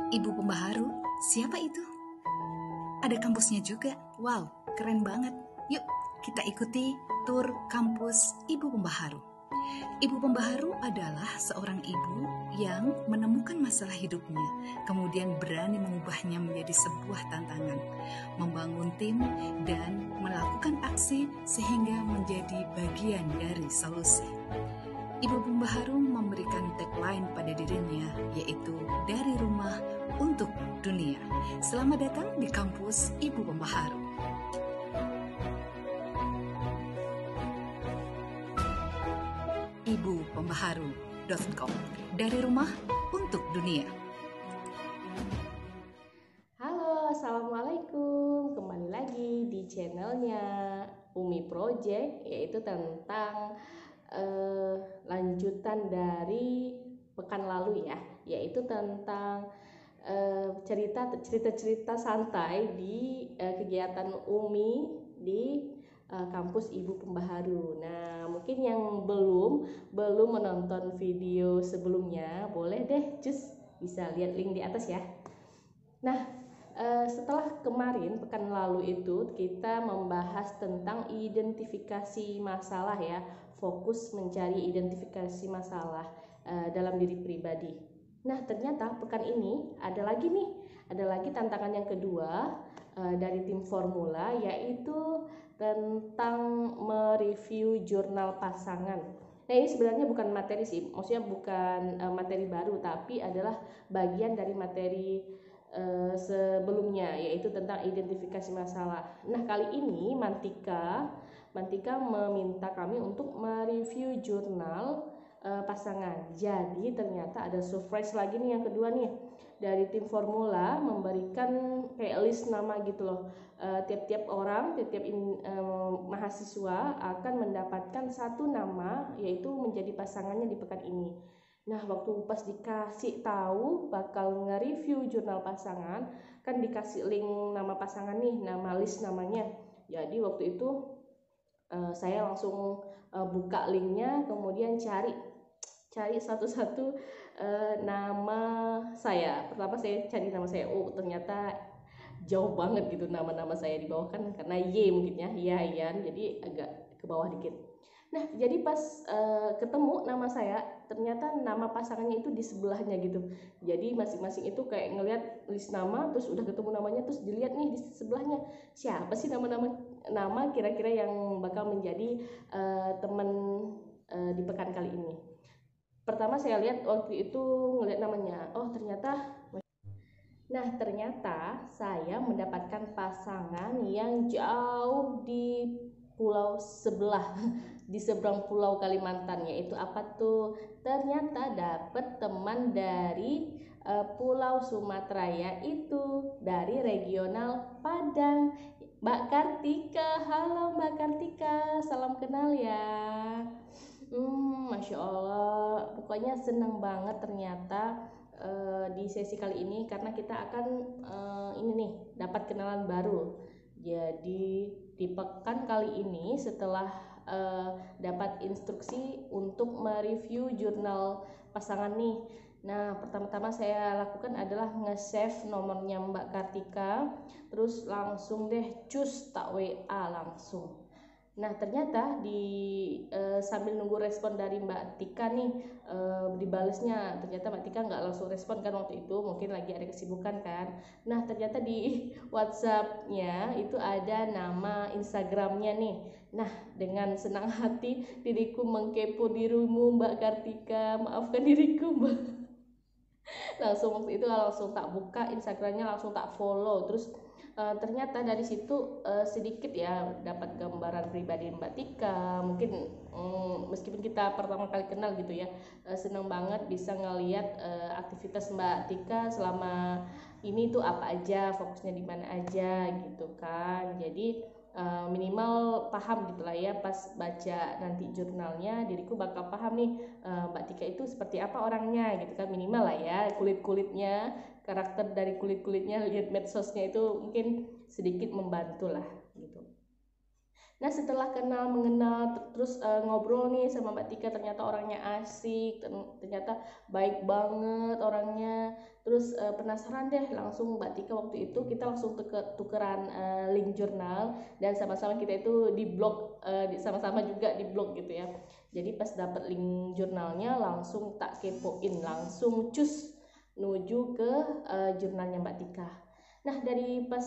Ibu Pembaharu, siapa itu? Ada kampusnya juga. Wow, keren banget. Yuk, kita ikuti tur kampus Ibu Pembaharu. Ibu Pembaharu adalah seorang ibu yang menemukan masalah hidupnya, kemudian berani mengubahnya menjadi sebuah tantangan, membangun tim, dan melakukan aksi sehingga menjadi bagian dari solusi. Ibu Pembaharu memberikan tagline pada dirinya, yaitu dari rumah untuk dunia. Selamat datang di kampus Ibu Pembaharu. ibupembaharu.com, dari rumah untuk dunia. Halo, assalamualaikum. Kembali lagi di channelnya Umi Project, yaitu tentang lanjutan dari pekan lalu ya, yaitu tentang cerita-cerita santai di kegiatan Umi di kampus Ibu Pembaharu. Nah, mungkin yang belum menonton video sebelumnya, boleh deh bisa lihat link di atas ya. Nah, setelah kemarin pekan lalu itu kita membahas tentang identifikasi masalah ya, fokus mencari identifikasi masalah dalam diri pribadi. Nah, ternyata pekan ini ada lagi tantangan yang kedua dari tim Formula, yaitu tentang mereview jurnal pasangan. Nah, ini sebenarnya bukan materi sih, maksudnya bukan materi baru, tapi adalah bagian dari materi sebelumnya, yaitu tentang identifikasi masalah. Nah, kali ini Mantika meminta kami untuk mereview jurnal pasangan. Jadi ternyata ada surprise lagi nih yang kedua nih, dari tim Formula memberikan kayak list nama gitu loh. Tiap-tiap orang, mahasiswa akan mendapatkan satu nama, yaitu menjadi pasangannya di pekan ini. Nah, waktu pas dikasih tahu bakal nge-review jurnal pasangan, kan dikasih link nama pasangan nih, nama list namanya. Jadi waktu itu saya langsung buka linknya, kemudian cari satu-satu nama saya. Pertama saya cari nama saya, ternyata jauh banget gitu nama-nama saya di bawah, kan karena Y mungkin ya, Yayan, jadi agak ke bawah dikit. Nah, jadi pas ketemu nama saya, ternyata nama pasangannya itu di sebelahnya gitu. Jadi masing-masing itu kayak ngelihat list nama, terus udah ketemu namanya, terus dilihat nih di sebelahnya siapa sih nama kira-kira yang bakal menjadi teman di pekan kali ini. Pertama saya lihat waktu itu ngelihat namanya, ternyata saya mendapatkan pasangan yang jauh di pulau sebelah, di seberang pulau Kalimantan, yaitu apa tuh? Ternyata dapet teman dari Pulau Sumatera, yaitu dari regional Padang, Mbak Kartika. Halo Mbak Kartika, salam kenal ya. Masya Allah, pokoknya senang banget ternyata di sesi kali ini, karena kita akan dapat kenalan baru. Jadi di pekan kali ini setelah dapat instruksi untuk mereview jurnal pasangan nih, nah pertama-tama saya lakukan adalah nge-save nomornya Mbak Kartika, terus langsung deh tak WA langsung. Nah, ternyata sambil nunggu respon dari Mbak Tika nih, dibalesnya, ternyata Mbak Tika nggak langsung respon kan waktu itu, mungkin lagi ada kesibukan kan. Nah, ternyata di WhatsApp-nya itu ada nama Instagram-nya nih. Nah, dengan senang hati diriku mengkepo dirimu Mbak Kartika, maafkan diriku Mbak. Langsung waktu itu langsung tak buka Instagramnya, langsung tak follow, terus ternyata dari situ sedikit ya dapat gambaran pribadi Mbak Tika. Mungkin meskipun kita pertama kali kenal gitu ya, senang banget bisa ngelihat aktivitas Mbak Tika selama ini tuh apa aja, fokusnya di mana aja gitu kan. Jadi minimal paham gitu lah ya, pas baca nanti jurnalnya diriku bakal paham nih Mbak Tika itu seperti apa orangnya gitu kan, minimal lah ya, kulit-kulitnya, karakter dari kulit-kulitnya, lihat medsosnya itu mungkin sedikit membantu lah gitu. Nah setelah kenal mengenal terus ngobrol nih sama Mbak Tika, ternyata orangnya asik, ternyata baik banget orangnya. Terus penasaran deh, langsung Mbak Tika waktu itu kita langsung tukeran link jurnal, dan sama-sama kita itu di blog, sama-sama juga di blog gitu ya. Jadi pas dapet link jurnalnya langsung tak kepoin, langsung cus menuju ke jurnalnya Mbak Tika. Nah dari pas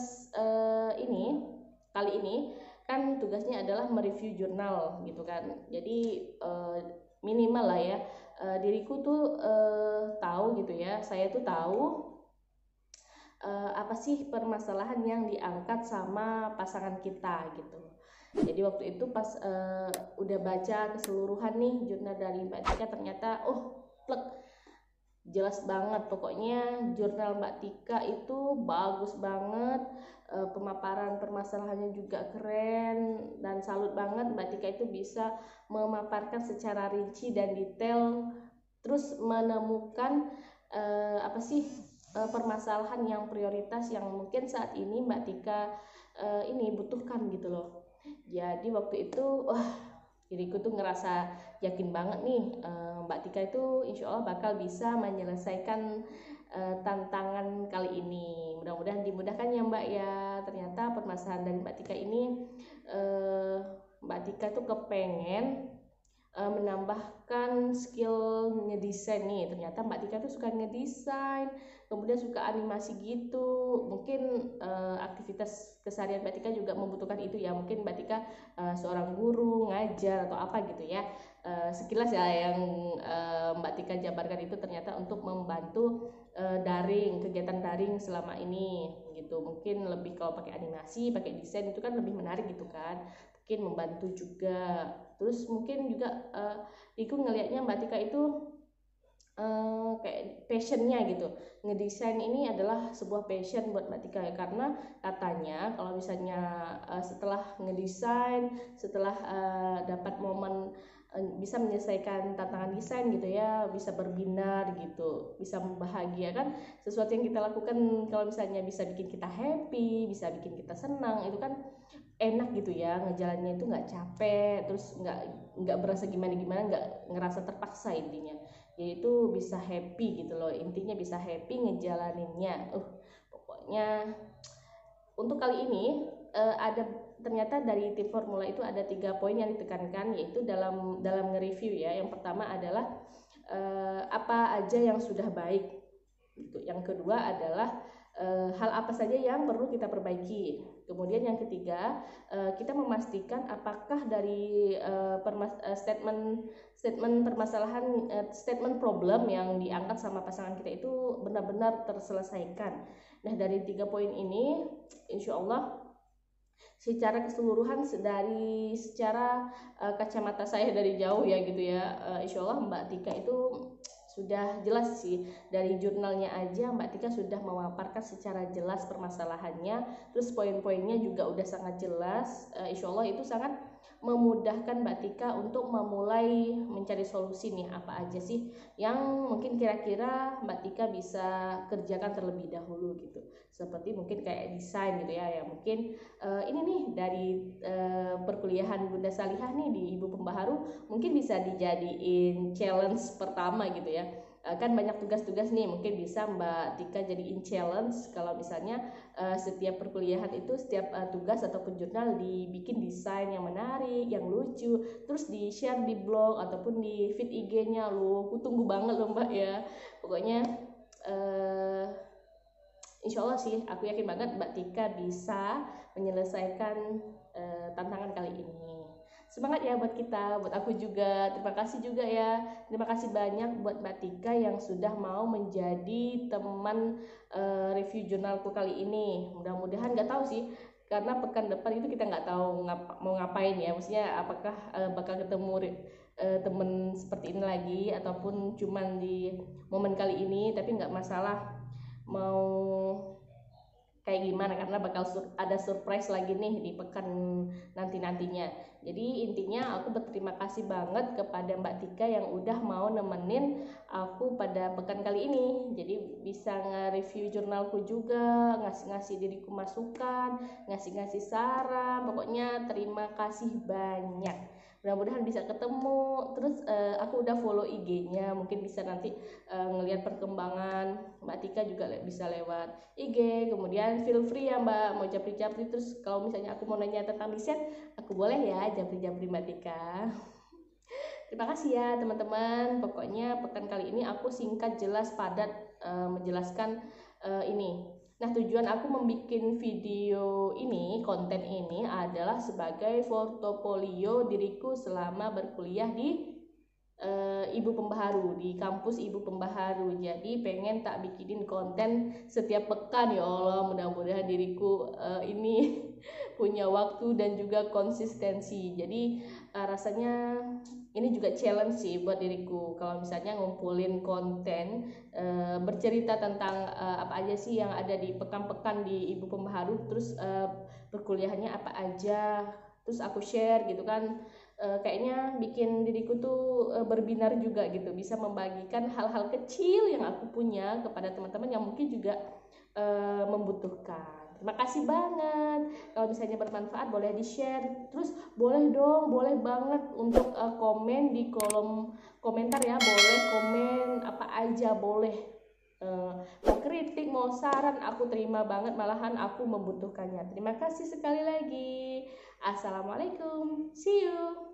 kali ini kan tugasnya adalah mereview jurnal gitu kan. Jadi minimal lah ya, diriku tuh tahu gitu ya, saya tuh tahu apa sih permasalahan yang diangkat sama pasangan kita gitu. Jadi waktu itu pas udah baca keseluruhan nih jurnal dari Mbak Tika, ternyata plek, jelas banget pokoknya jurnal Mbak Tika itu bagus banget, pemaparan permasalahannya juga keren, dan salut banget Mbak Tika itu bisa memaparkan secara rinci dan detail, terus menemukan permasalahan yang prioritas yang mungkin saat ini Mbak Tika ini butuhkan gitu loh. Jadi waktu itu diriku tuh ngerasa yakin banget nih, Mbak Tika itu insya Allah bakal bisa menyelesaikan tantangan kali ini. Mudah-mudahan dimudahkan ya Mbak ya. Ternyata permasalahan dari Mbak Tika ini, Mbak Tika tuh kepengen menambahkan skill ngedesain nih. Ternyata Mbak Tika tuh suka ngedesain, kemudian suka animasi gitu. Mungkin aktivitas keseharian Mbak Tika juga membutuhkan itu ya. Mungkin Mbak Tika seorang guru ngajar atau apa gitu ya. Sekilas ya yang Mbak Tika jabarkan itu ternyata untuk membantu kegiatan daring selama ini gitu. Mungkin lebih kalau pakai animasi, pakai desain itu kan lebih menarik gitu kan. Mungkin membantu juga. Terus mungkin juga Iku ngelihatnya Mbak Tika itu kayak passionnya gitu, ngedesain ini adalah sebuah passion buat Mbak Tika ya, karena katanya kalau misalnya setelah ngedesain, setelah dapat momen bisa menyelesaikan tantangan desain gitu ya, bisa berbinar gitu, bisa membahagiakan sesuatu yang kita lakukan. Kalau misalnya bisa bikin kita happy, bisa bikin kita senang, itu kan enak gitu ya, ngejalannya itu nggak capek, terus nggak berasa gimana nggak ngerasa terpaksa intinya. Yaitu bisa happy gitu loh, intinya bisa happy ngejalaninnya. Pokoknya untuk kali ini ada ternyata dari tim formula itu ada 3 poin yang ditekankan, yaitu dalam nge-review ya. Yang pertama adalah apa aja yang sudah baik gitu. Yang kedua adalah hal apa saja yang perlu kita perbaiki. Kemudian yang ketiga, kita memastikan apakah dari statement permasalahan, statement problem yang diangkat sama pasangan kita itu benar-benar terselesaikan. Nah dari 3 poin ini insya Allah secara keseluruhan, secara kacamata saya dari jauh ya gitu ya, insya Allah Mbak Tika itu sudah jelas sih, dari jurnalnya aja Mbak Tika sudah memaparkan secara jelas permasalahannya, terus poin-poinnya juga udah sangat jelas. Insya Allah itu sangat memudahkan Mbak Tika untuk memulai mencari solusi nih, apa aja sih yang mungkin kira-kira Mbak Tika bisa kerjakan terlebih dahulu gitu, seperti mungkin kayak desain gitu ya, ya mungkin ini nih dari perkuliahan Bunda Salihah nih di Ibu Pembaharu mungkin bisa dijadiin challenge pertama gitu ya. Kan banyak tugas-tugas nih, mungkin bisa Mbak Tika jadiin challenge kalau misalnya setiap perkuliahan itu setiap tugas ataupun jurnal dibikin desain yang menarik, yang lucu, terus di share di blog ataupun di feed IG-nya. Aku tunggu banget loh Mbak ya. Pokoknya insya Allah sih aku yakin banget Mbak Tika bisa menyelesaikan tantangan kali ini. Semangat ya buat kita, buat aku juga. Terima kasih juga ya. Terima kasih banyak buat Mbak Tika yang sudah mau menjadi teman review jurnalku kali ini. Mudah-mudahan, nggak tahu sih, karena pekan depan itu kita nggak tahu mau ngapain ya. Maksudnya apakah bakal ketemu temen seperti ini lagi ataupun cuman di momen kali ini. Tapi nggak masalah, mau kayak gimana, karena bakal ada surprise lagi nih di pekan nantinya. Jadi intinya aku berterima kasih banget kepada Mbak Tika yang udah mau nemenin aku pada pekan kali ini. Jadi bisa nge-review jurnalku juga, ngasih diriku masukan, ngasih saran. Pokoknya terima kasih banyak. Mudah-mudahan bisa ketemu. Terus aku udah follow IG-nya, mungkin bisa nanti ngelihat perkembangan Mbak Tika juga bisa lewat IG. Kemudian feel free ya Mbak, mau japri-japri. Terus kalau misalnya aku mau nanya tentang desain, aku boleh ya japri-japri Mbak Tika. Terima kasih ya teman-teman. Pokoknya pekan kali ini aku singkat, jelas, padat menjelaskan ini. Nah, tujuan aku membuat video ini, konten ini adalah sebagai portofolio diriku selama berkuliah di Ibu Pembaharu, di kampus Ibu Pembaharu. Jadi pengen tak bikinin konten setiap pekan ya Allah. Mudah-mudahan diriku ini punya waktu dan juga konsistensi. Jadi rasanya ini juga challenge sih buat diriku. Kalau misalnya ngumpulin konten bercerita tentang apa aja sih yang ada di pekan-pekan di Ibu Pembaharu, terus perkuliahannya apa aja, terus aku share gitu kan. Kayaknya bikin diriku tuh berbinar juga gitu, bisa membagikan hal-hal kecil yang aku punya kepada teman-teman yang mungkin juga membutuhkan. Terima kasih banget. Kalau misalnya bermanfaat boleh di-share. Terus boleh banget untuk komen di kolom komentar ya. Boleh komen apa aja, boleh. Mau kritik, mau saran, aku terima banget. Malahan aku membutuhkannya. Terima kasih sekali lagi. Assalamualaikum. See you.